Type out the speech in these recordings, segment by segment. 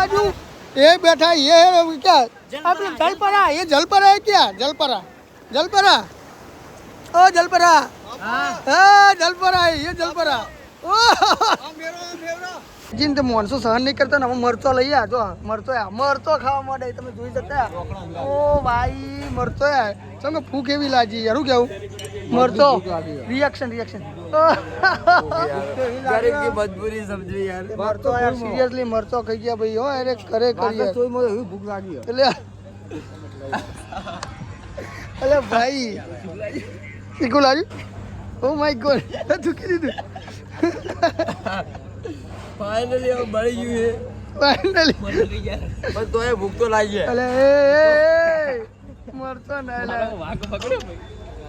बाजू ये बैठा ये क्या आप जलपरा ये जलपरा है क्या जलपरा जलपरा ओ जलपरा हाँ जलपरा है ये जलपरा जिन तो मानसो सहन नहीं करता ना मरचो लई आ जो मरचो खावा માંડે તમે જોઈ શકતા ઓ ભાઈ મરચો યાર સંગ ફૂક એવી લાજી યાર હું કેવું મરચો રિએક્શન गरीब की मजबूरी समझी यार मरचो यार सीरियसली मरचो खाई गया भाई हो अरे करे करिए तो मुझे भूख लागी है એટલે અલે ભાઈ ઈકો લાજી ઓ માય ગોડ તું કીધું फाइनली अब बढ़ गई है फाइनली बस तो है भूख तो लागी है અલે મરચો ના લે वाग पकड़ो भाई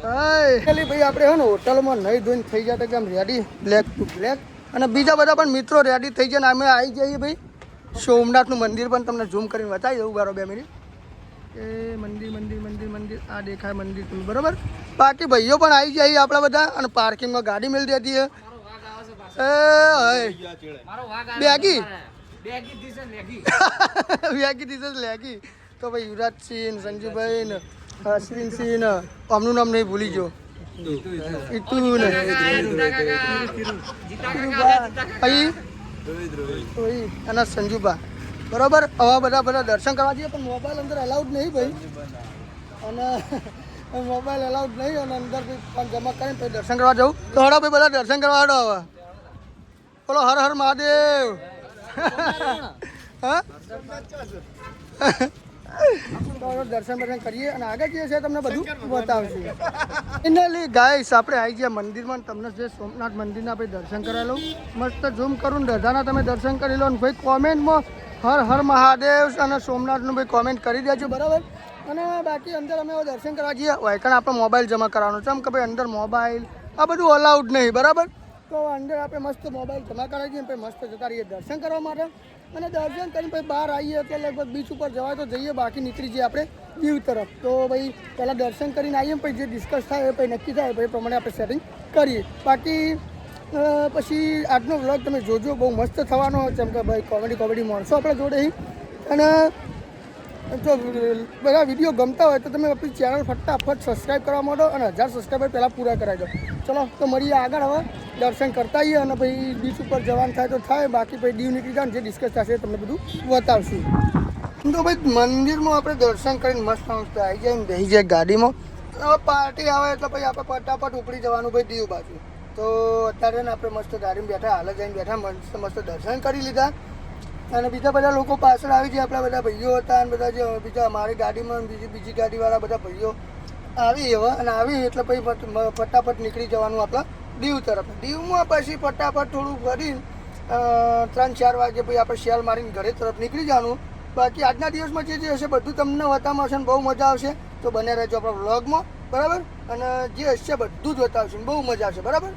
હાય ખાલી ભાઈ આપણે હે ને હોટલમાં નહીં ધોઈને થઈ જતા કે આમ રેડી બ્લેક ટુ બ્લેક અને બીજા બધા પણ મિત્રો રેડી થઈ જાય ને અમે આવી જઈએ ભાઈ સોમનાથનું મંદિર પણ તમને ઝૂમ કરીને બતાવી દઉં બારો 2 મિનિટ એ મંદિર આ દેખાય મંદિર પેલું બરાબર બાકી ભાઈઓ પણ આવી જાય આપણા બધા અને પાર્કિંગમાં ગાડી મિલ દેતી હે બેગી લેગી તો ભાઈ યુવરાજ સિંહ સંજુભાઈ ને અશ્વિન સિંહ ને આમનું નામ નહીં ભૂલી ગયો ઈતુ ને અને સંજુબા બરોબર આવા બધા દર્શન કરવા જઈએ પણ મોબાઈલ અંદર અલાઉડ નહીં ભાઈ અને મોબાઈલ અલાઉડ નહીં અને અંદર પણ જમા કરીને પછી દર્શન કરવા જવું તો હડો ભાઈ બધા દર્શન કરવા હડો હવે બોલો હર હર મહાદેવ હા દર્શન કરીએ અને આગળ જે છે તમને બધું બતાવશું ફાઇનલી ગાઈસ આપણે આવી ગયા મંદિરમાં તમને જે સોમનાથ મંદિરના આપણે દર્શન કરાવેલું મસ્ત ઝૂમ કરું રજાના તમે દર્શન કરી લો અને ભાઈ કોમેન્ટમાં હર હર મહાદેવ અને સોમનાથનું ભાઈ કોમેન્ટ કરી દેજો બરાબર અને બાકી અંદર અમે દર્શન કરવા જઈએ વાયકણ આપણે મોબાઈલ જમા કરવાનો છે એમ કે ભાઈ અંદર મોબાઈલ આ બધું અલાઉડ નહીં બરાબર તો અંદર આપણે મસ્ત મોબાઈલ જમા કરાવી દઈએ પછી મસ્ત જતા રહીએ દર્શન કરવા માટે અને દર્શન કરીને પછી બહાર આવીએ એટલે લગભગ બીચ ઉપર જવાય તો જઈએ બાકી નીકળી જઈએ આપણે દીવ તરફ તો ભાઈ પહેલાં દર્શન કરીને આવીએ પછી જે ડિસ્કસ થાય એ પછી નક્કી થાય પછી પ્રમાણે આપણે સેટિંગ કરીએ બાકી પછી આજનો વ્લોગ તમે જોજો બહુ મસ્ત થવાનો જેમ કે ભાઈ કોમેડી માણસો આપણે જોડે અને જો બધા વિડીયો ગમતા હોય તો તમે આપણી ચેનલ ફટાફટ સબસ્ક્રાઈબ કરવા માંડો અને 1000 સબસ્ક્રાઈબર પહેલાં પૂરા કરાવી દો ચલો તો મળીએ આગળ હવે દર્શન કરતા આવીએ અને પછી બીચ ઉપર જવાનું થાય તો થાય બાકી પછી દીવ નીકળી જાય જે ડિસ્કસ થશે તમને બધું બતાવશું તો ભાઈ મંદિરમાં આપણે દર્શન કરીને મસ્ત આવી જાય ને બેસી જાય ગાડીમાં હવે પાર્ટી આવે એટલે પછી આપણે ફટાફટ ઉપડી જવાનું ભાઈ દીવ બાજુ તો અત્યારે ને આપણે મસ્ત ગાડીમાં બેઠા હાલ જઈને બેઠા મસ્ત દર્શન કરી લીધા અને બીજા બધા લોકો પાછળ આવી જાય આપણા બધા ભાઈઓ હતા અને બધા જે બીજા અમારી ગાડીમાં બીજી ગાડીવાળા બધા ભાઈઓ આવી હવે અને આવી એટલે પછી ફટાફટ નીકળી જવાનું આપણા દીવ તરફ દીવમાં પછી ફટાફટ થોડું કરી 3-4 વાગે પછી આપણે શેલ મારીને ઘરે તરફ નીકળી જવાનું બાકી આજના દિવસમાં જે હશે બધું તમને બતાવવામાં આવશે ને બહુ મજા આવશે તો બને રહેજો આપણા વ્લોગમાં બરાબર અને જે હશે બધું જ બતાવશે બહુ મજા આવશે બરાબર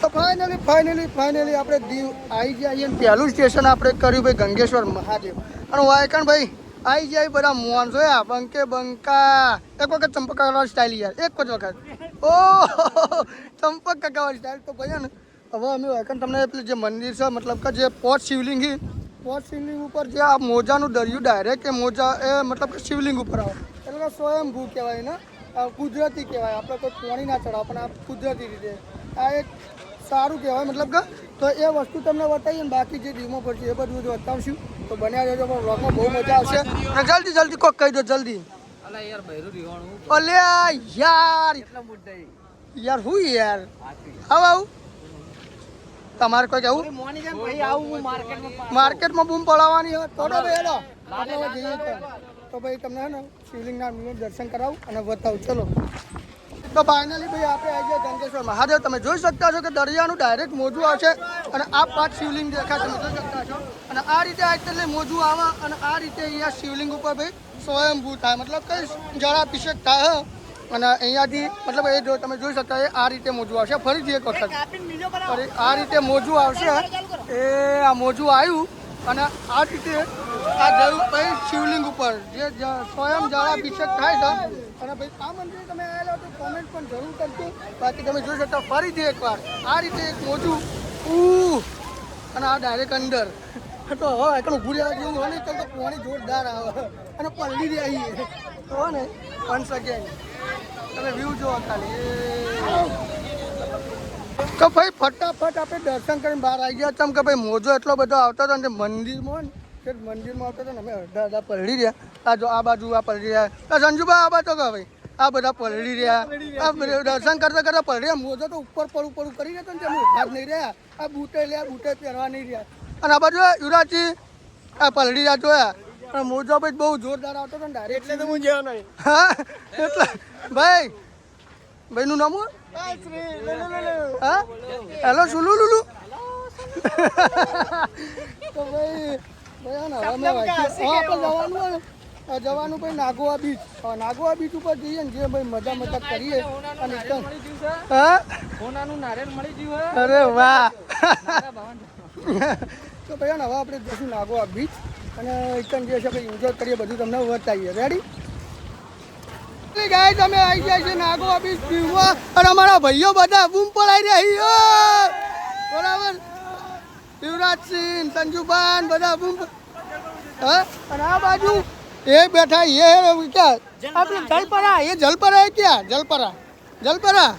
તો ફાઇનલી આપણે દીવ આવી જઈએ અને પહેલું સ્ટેશન આપણે કર્યું ભાઈ ગંગેશ્વર મહાદેવ અને વાયકણ ભાઈ આવી જાય બધા મોન જોયા બંકા એક વખત ચંપક કાકાવાળી સ્ટાઇલ યાર એક જ વખત ઓ ચંપક કાકાવાળી સ્ટાઇલ તો ભાઈ ને હવે અમે વાયકણ તમને પેલું જે મંદિર છે મતલબ કે જે પોટ શિવલિંગ ઉપર જે આ મોજાનું દરિયું ડાયરેક્ટ એ મોજા એ મતલબ કે શિવલિંગ ઉપર આવે એટલે સ્વયંભૂ કહેવાય ને કુદરતી કહેવાય આપણે કોઈ પાણી ના ચડાવે પણ આ કુદરતી રીતે આ એક સારું કહેવાય મતલબ કે તો એ વસ્તુ તમને બતાવીએ ને બાકી જે દીવમાં પડશે એ બધું બતાવશું તો બન્યા રહેજો પણ વ્લોગમાં બહુ મજા આવશે અને જલ્દી કોક કહી દો જલ્દી અલે યાર હું યાર આવું તમારે કોઈ કેવું માર્કેટમાં બૂમ પડાવવાની હોય તો ભાઈ તમને હે ને શિવલિંગના દર્શન કરાવું અને બતાવું ચલો તો ફાઇનલી ભાઈ આપણે આવી ગયા ગંગેશ્વર મહાદેવ તમે જોઈ શકતા છો કે દરિયાનું ડાયરેક્ટ મોજું આવશે અને આ 5 શિવલિંગ દેખાય તમે જોઈ શકતા છો અને આ રીતે એટલે મોજું આવે અને આ રીતે અહીંયા શિવલિંગ ઉપર ભાઈ સ્વયંભૂ થાય મતલબ કે જળાભિષેક થાય અને અહીંયાથી મતલબ એ જો તમે જોઈ શકતા આ રીતે મોજું આવશે ફરીથી એક વખત આ રીતે મોજું આવશે એ આ મોજું આવ્યું અને આ રીતે આ જયું ભાઈ શિવલિંગ ઉપર જે સ્વયં જળાભિષેક થાય છે અને ભાઈ આ મંદિર તમે આવેલા તો કોમેન્ટ પણ જરૂર કરજો બાકી તમે જોઈ શકતા ફરીથી એકવાર આ રીતે એક મોજું અને આ ડાયરેક્ટ અંદર તો હવે એકલું ઊભું રહેવા જેવું હોય ને તો પાણી જોરદાર આવે અને પલળી રહી તો હો ને વન્સ અગેન તમે વ્યૂ જોવો ખાલી તો ભાઈ ફટાફટ આપણે દર્શન કરીને બહાર આવી ગયા ચમ કે ભાઈ મોજો એટલો બધો આવતો હતો ને મંદિરમાં ને મંદિરમાં આવતો હતો ને અમે અડધા પલળી રહ્યા આ જો આ બાજુ આ પલળી રહ્યા સંજુબા આ બાજુ કહો ભાઈ આ બધા પલળી રહ્યા આ દર્શન કરતા કરતા પલળી રહ્યા મોજો તો ઉપર પર કરી રહ્યા ને અમે ઉભા જ નહીં રહ્યા આ બૂટે લ્યા બૂટે પહેરવા નહીં રહ્યા અને આ બાજુ યુવરાજજી આ પલળી રહ્યા જોયા અને મોજો ભાઈ બહુ જોરદાર આવતો હતો ને ડાયરેક્ટ એટલે તો હું જેવા નહીં હા એટલે ભાઈનું નામ હા હેલો સુલુ લુલુ તો ભાઈ જવાનું ભાઈ નાગોવા બીચ ઉપર જઈએ ને જે ભાઈ મજા કરીએ અને હા અરે વાહ તો ભાઈ હવે આપણે જઈશું નાગોવા બીચ અને એકદમ જે છે ભાઈ એન્જોય કરીએ બધું તમને બતાવીએ રેડી ગાય તમે આવી જાય છે નાગોવા બીચ પીવા અને અમારા ભાઈઓ બધા બૂમ પડાઈ રહ્યા બરાબર યુવરાજસિંહ સંજુબાન બધા બૂમ હા અને આ બાજુ એ બેઠા એ ક્યાં આપણે જલપરા એ જલપરા ક્યાં જલપરા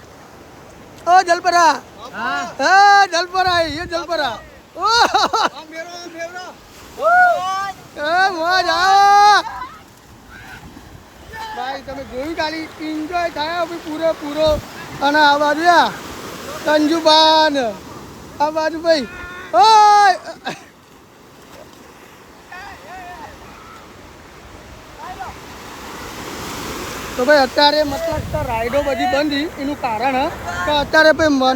ઓ જલપરા હા જલપરા એ જલપરા ઓ મોજ ભાઈ તમે જોયું ખાલી એન્જોય થાય પૂરેપૂરો અને આ બાજુ સંજુબાન આ બાજુ ભાઈ ઓય તો ભાઈ અત્યારે મતલબ તો રાઈડો બધી બંધી એનું કારણ કે અત્યારે ભાઈ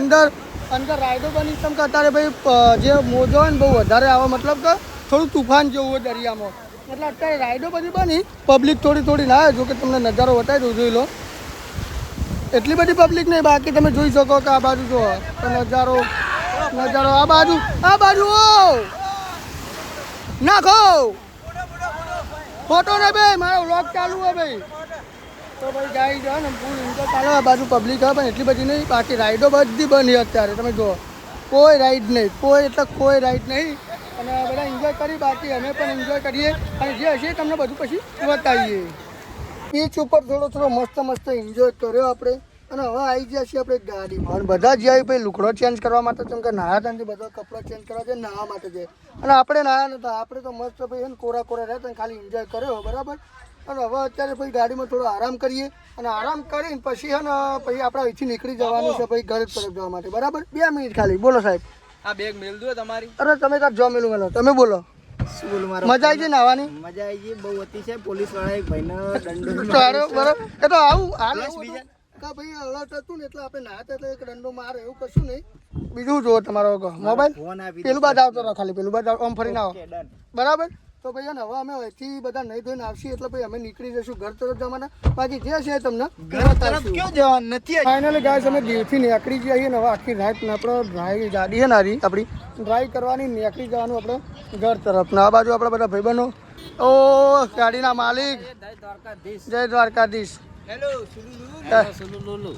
અંદર રાઈડો બની કેમ કે અત્યારે ભાઈ જે મોજો હોય ને બહુ વધારે આવે મતલબ કે થોડું તુફાન જેવું હોય દરિયામાં એટલે અત્યારે રાઈડો બધી બની પબ્લિક થોડી ના આવે જો કે તમને નજારો બતાવી દઉં જોઈ લો એટલી બધી પબ્લિક નહીં બાકી તમે જોઈ શકો કે આ બાજુ જો નજારો આ બાજુ ઓ નાખો ફોટો ને ભાઈ મારો વ્લોગ ચાલુ હે ભાઈ તો ભાઈ ગાઈ જો ને ફૂલ ઇન્જોય ચાલે આ બાજુ પબ્લિક હોય પણ એટલી બધી નહીં બાકી રાઈડો બધી બની અત્યારે તમે જુઓ કોઈ રાઈડ નહીં કોઈ રાઈડ નહીં અને બધા એન્જોય કરી બાકી અમે પણ એન્જોય કરીએ અને જે હશે તમને બધું પછી બતાવીએ બીચ ઉપર થોડો મસ્ત એન્જોય કર્યો આપણે અને હવે આવી ગયા છીએ આપણે ગાડીમાં અને બધા જ જાય ભાઈ લુગડો ચેન્જ કરવા માટે કેમ કે નાહ્યા હતા બધા કપડાં ચેન્જ કરવા છે નાહવા માટે છે અને આપણે નાહ્યા નતા આપણે તો મસ્ત ભાઈ એને કોરા રહેતા ખાલી એન્જોય કર્યો બરાબર અને હવે અત્યારે ભાઈ ગાડીમાં થોડો આરામ કરીએ અને આરામ કરીને પછી છે ને પછી આપણે અહીંથી નીકળી જવાનું છે ભાઈ ઘર તરફ જવા માટે બરાબર 2 મિનિટ ખાલી બોલો સાહેબ આ બેગ મેલ દો તમારી અરે તમે તાર જો મેલું તમે બોલો મજા આવી છે નાવાની મજા આવી ગઈ બહુ હતી છે પોલીસ વાળા એક ભાઈને દંડો બરાબર એ તો આવું બીજા કા ભાઈ અલર્ટ હતું ને એટલે આપણે નાહતા એટલે એક દંડો મારે એવું કશું નહીં બીજું જુઓ તમારો મોબાઈલ પેલું બાદ આવતો રહો ખાલી પેલું બાદ આમ ફરીને આવો બરાબર તો ભાઈ ને હવે અમે અહીંથી બધા નહીં ધોઈને આવશું એટલે ભાઈ અમે નીકળી જઈશું ઘર તરફ જવાના બાકી જે છે તમને ફાઇનલી ગાઈસ અમે દીવથી નીકળી જઈએ ને હવે આખી રાત આપણે ડ્રાઈવ ગાડી છે ને આપણી ડ્રાઈવ કરવાની નીકળી જવાનું આપણે ઘર તરફ ને આ બાજુ આપણા બધા ભાઈબંધો ઓ ગાડીના માલિક જય દ્વારકાધીશ હેલો સુલુલુલુ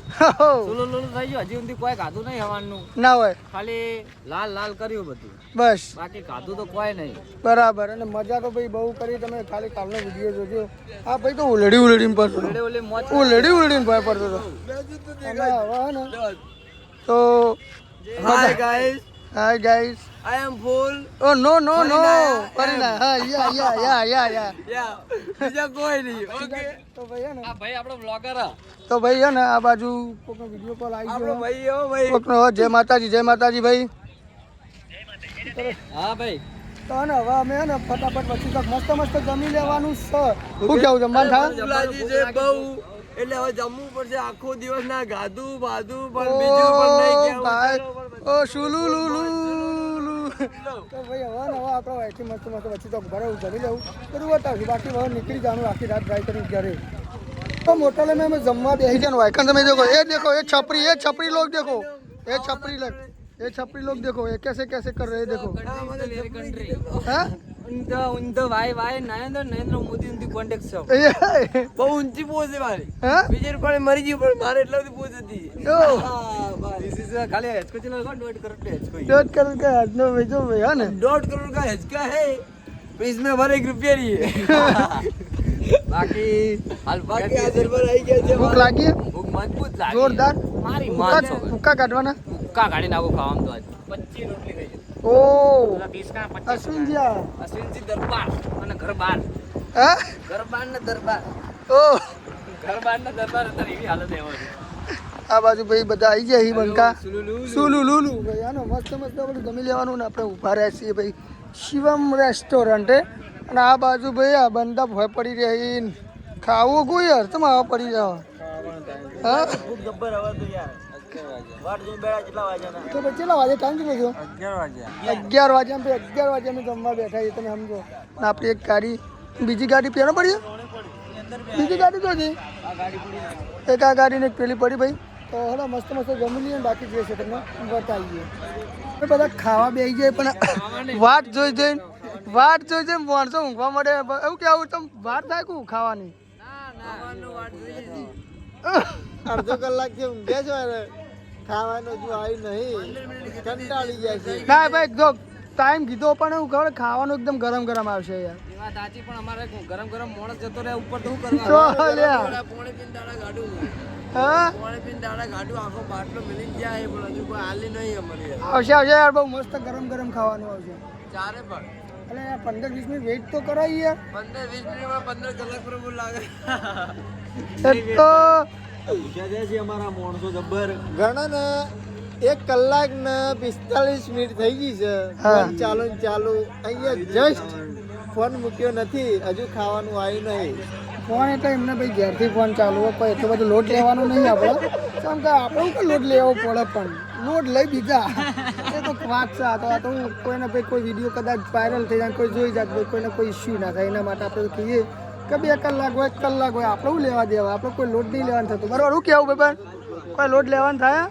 થઈ ગયો હજી સુધી કોઈ ખાધું નહીં હવાનું ના હોય ખાલી લાલ કર્યું બધું બસ બાકી ખાધું તો કોઈ નહીં બરાબર અને મજા તો ભાઈ બહુ કરી તમે ખાલી કાલનો વિડીયો જોજો આ ભાઈ તો ઉલડીને પડતો ઉલડીને ભય પડતો હતો અને હવે ને તો hi guys I am full. Oh no. Farina. Yeah. બીજા કોઈ નહીં. ઓકે. તો ભાઈ હે ને આ ભાઈ આપણો બ્લોગર હે. તો ભાઈ હે ને આ બાજુ કોકનો વિડિયો કોલ આવી ગયો. આપણો ભાઈ કોકનો જય માતાજી ભાઈ. હા ભાઈ. તો ને હવે અમે હે ને ફટાફટ પછી તક મસ્ત જમી લેવાનું છે. શું કેવું જમવાનું થાય? ગુલાજી છે બહુ એટલે હવે જમવું પડશે આખો દિવસ ના ગાધું બાધું પણ બીજું પણ નહીં કેવું ઓ સુલુલુલુ તો ભાઈ હવે આપણે અહીંથી મસ્ત પછી તો ઘરે જમી લેવું બધું બતાવશું બાકી હવે નીકળી જવાનું આખી રાત ડ્રાઈવ કરી ઘરે તો મોટલે મેં જમવા બેસી જવાનું વાયકન તમે देखो ये छपरी लोग देखो ये छपरी लोग देखो ये कैसे कर रहे हैं देखो हाँ उनका भाई नरेंद्र मोदी उनकी कॉन्टेक्ट છે એ, બહુ ઊંચી પોઝ છે મારી હા? બીજે પણ મરી ગયું પણ મારે એટલા બધી પોઝ હતી ઓ, ખાલી હેચકો ચલા દોઢ કરોડ હેચકો 1.5 કરોડ का આજનો વેચો ભાઈ હા ને 1.5 करोड़ का हिचका है तो इसमें हमारे 1 रुपया नहीं है बाकी हाजिर पर आई गया છે ભૂખ લાગી ભૂખ મજબૂત લાગી જોરદાર મારી ભૂક્કા કાઢવાના કા ગાડી નાખો ખાવાનું તો આજ 25 રોટલી ખાઈ ઓ પેલા 20 કા 25 અશ્વિનજી આ. અશ્વિનજી દરબાર અને ઘર બહાર હા ઘર બહાર ને દરબાર ઓ ઘર બહાર ને દરબાર અત્યારે એવી હાલત એવો છે આ બાજુ ભાઈ બધા આવી ગયા અહીં બંકા સુલુલુ સુલુ લુલુ ભાઈ આનો મસ્ત મસ્ત બધું જમી લેવાનું ને આપણે ઊભા રહ્યા છીએ ભાઈ શિવમ રેસ્ટોરન્ટે અને આ બાજુ ભાઈ આ બંદા ભય પડી રહી ખાવું કોઈ યાર તમે આવા પડી જાવ હા ભૂખ ગબ્બર હવે તો યાર વાટ જો બેડા કેટલા વાગ્યાના તો ભાઈ કેટલા વાગે ટાઈમ કેટલો થયો 11 વાગ્યા 11 વાગ્યા અમે જમવા બેઠા છીએ તમે સમજો અને આપણી એક ગાડી બીજી ગાડી પેલો પડી બીજી ગાડી તો હતી આ ગાડી પડી એક આ ગાડીને એક પેલી પડી ભાઈ તો હેડો મસ્ત મસ્ત જમી લઈએ ને બાકી જે છે તમને બતાવીએ એ બધા ખાવા બેસી જાય પણ વાટ જોઈ જઈને માણસો ઊંઘવા મળે એવું કેવું તમે વાર થાય કું ખાવાની અડધો કલાક થી ઊંઘ્યા છો યાર ખાવાનું જો આવ્યું નહીં કંટાળી ગયા છે ના ભાઈ જો ટાઈમ કીધો પણ એવું ખબર ખાવાનું એકદમ ગરમ ગરમ આવશે યાર વાત સાચી પણ અમારે ગરમ ગરમ મોણસ જતો રહે ઉપર તો શું તો કરવાનું લ્યા. પોણે પીને દાડા ગાડું હા પોણે પીને દાડા ગાડું આખો બાટલો મિલી જાય પણ હજુ કોઈ હાલી નહીં અમારે યાર આવશે યાર બહુ મસ્ત ગરમ ગરમ ખાવાનું આવશે ચારે પણ એટલે યાર 15-20 મિનિટ વેઇટ તો કરાવી યાર 15-20 મિનિટમાં 15 કલાક પર બોલ લાગે એક તો અમારા માણસો જબ્બર ઘણા ને 1 કલાક ને 45 મિનિટ થઈ ગઈ છે હા. ફોન ચાલુ ને ચાલુ અહીંયા જસ્ટ ફોન મૂક્યો નથી હજુ ખાવાનું આવ્યું નહીં ફોન એટલે એમને ભાઈ ઘેરથી ફોન ચાલુ હોય કોઈ એટલું બધું લોડ લેવાનું નહીં આપણે કેમ કે આપણે શું લોડ લેવો પડે પણ લોડ લઈ બીજા એ તો વાત છે આ તો કોઈને ભાઈ કોઈ વિડીયો કદાચ વાયરલ થઈ જાય કોઈ જોઈ જાય ભાઈ કોઈને કોઈ ઇસ્યુ ના થાય એના માટે આપણે કહીએ કે 2 કલાક હોય 1 કલાક હોય આપણે શું લેવા દેવા આપણે કોઈ લોડ નહીં લેવાનું થતું બરાબર શું કહેવું ભાઈ કોઈ લોડ લેવાનું થાય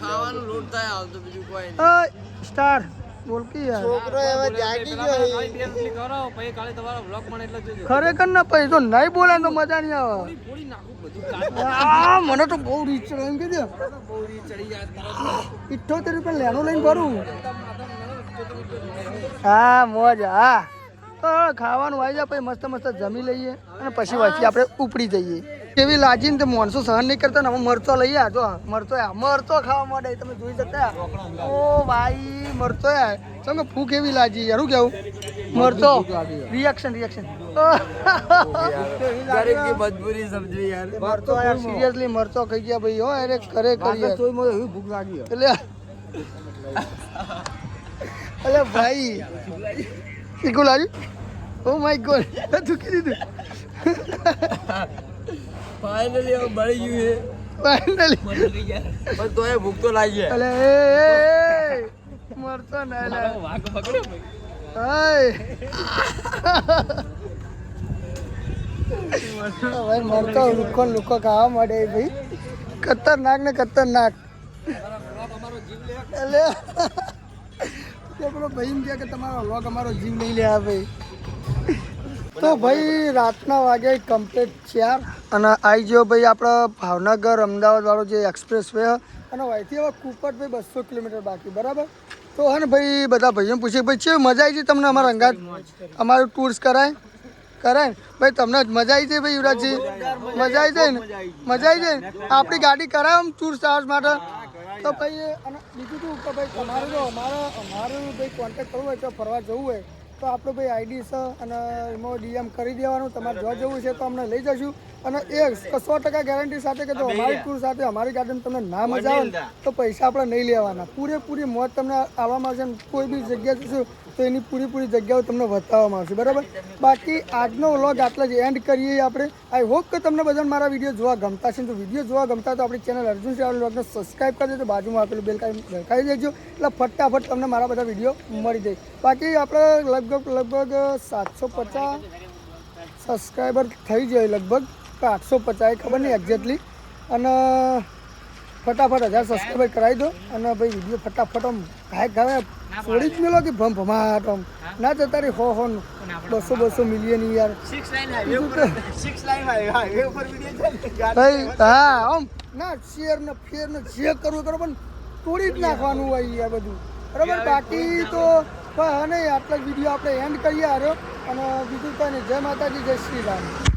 ખાવાનું લોટ થાય હાલ તો બીજું કોઈ નહીં સ્ટાર બોલ કે યાર છોકરો હવે જાગી ગયો ખાલી 2 રોટલી કરો પછી કાલે તમારો વ્લોગ પણ એટલો જોજો ખરેખર ના પછી તો નહીં બોલે તો મજા નહીં આવે પૂરી નાખું બધું આ મને તો બહુ રીચ ચડે એમ કીધું બહુ ચડી જાય 78 રૂપિયા લેણું લઈને ભરું હા મોજ હા તો ખાવાનું આવી જાય પછી મસ્ત મસ્ત જમી લઈએ અને પછી વાંચી આપણે ઉપડી જઈએ કેવી લાગીને તે માણસો સહન નહીં કરતા ને હવે મરચો લઈએ આ જો મરચો ખાવા માંડે તમે જોઈ શકતા ઓ ભાઈ મરચો યાર ચમ કે ફૂક એવી લાગી યાર શું કેવું મરચો રિએક્શન ગરીબ की मजबूरी समझी यार મરચો યાર સિરિયસલી મરચો ખાઈ ગયા ભાઈ હો અરે કરે કરીએ ભૂખ લાગી એટલે અલે ભાઈ શીખું લાગ્યું ઓ માય ગોડ ચૂકી દીધું ફાઇનલી હવે બળી ગયું ફાઇનલી છે પણ તોય ભૂખ તો લાગી અલે મરતો ના લે વાઘ પકડ્યો ભાઈ ભાઈ મરતો લુકો ખાવા માંડે ભાઈ ખતરનાક ને ખતરનાક એટલે પેલો ભાઈ એમ કહે કે તમારો વ્લોગ અમારો જીવ લઈ લે ભાઈ તો ભાઈ રાતના વાગે કમ્પ્લીટ છે યાર અને આવી ગયો ભાઈ આપણો ભાવનગર અમદાવાદ વાળો જે એક્સપ્રેસ વે અને અહીંથી હવે કુપટ ભાઈ 200 કિલોમીટર બાકી બરાબર તો હે ને ભાઈ બધા ભાઈઓને પૂછીએ ભાઈ છે મજા આવી છે તમને અમારા અંગાત અમારું ટૂર્સ કરાય ને ભાઈ તમને મજા આવી છે ભાઈ યુવરાજજી મજા આવી જાય ને મજા આવી જાય ને આપણી ગાડી કરાય આમ ટૂર્સ આवर्स માટે તો ભાઈ અને બીજું શું કે ભાઈ તમારે જો અમારું ભાઈ કોન્ટેક્ટ કરવું હોય તો ફરવા જવું હોય તો આપણું ભાઈ આઈડી છે અને એમાં ડીએમ કરી દેવાનું તમારે જો જવું છે તો અમને લઈ જશું અને એ 100% ગેરંટી સાથે કે જો અમારી ટૂર સાથે અમારી ગાડીમાં તમને ના મજા આવે ને તો પૈસા આપણે નહીં લેવાના પૂરેપૂરી મોજ તમને આવવામાં આવશે ને કોઈ બી જગ્યા જશું તો એની પૂરી જગ્યાઓ તમને બતાવવામાં આવશે બરાબર બાકી આજનો વ્લોગ આટલા જ એન્ડ કરીએ આપણે આઈ હોપ કે તમને બધાને મારા વિડીયો જોવા ગમતા છે તો વિડીયો જોવા ગમતા તો આપણી ચેનલ અર્જુન શ્રાવણ વ્લોગને સબસ્ક્રાઈબ કરી દેજો બાજુમાં આપેલું બેલ દબાવી દેજો એટલે ફટાફટ તમને મારા બધા વિડીયો મળી જાય બાકી આપણે લગભગ 750 સબસ્ક્રાઈબર થઈ જાય લગભગ 850 ખબર નહીં એક્ઝેક્ટલી અને ફટાફટ 1000 સબસ્ક્રાઈબર કરાવી દો અને ભાઈ વિડીયો ફટાફટ આમ ગાય છોડી જ મેલો કે ભમાટ આમ ના જતા રે 200 મિલિયન યાર 6 લાઈન હાઈવે ઉપર વિડિયો છે ભાઈ હા આમ ના શેર ને ફેર ને જે કરવું કરો પણ તોડી જ નાખવાનું હોય યાર બધું બરાબર બાકી તો નહીં આટલા વિડીયો આપણે એન્ડ કરીએ હારો અને બીજું કંઈ નહીં જય માતાજી જય શ્રી રામ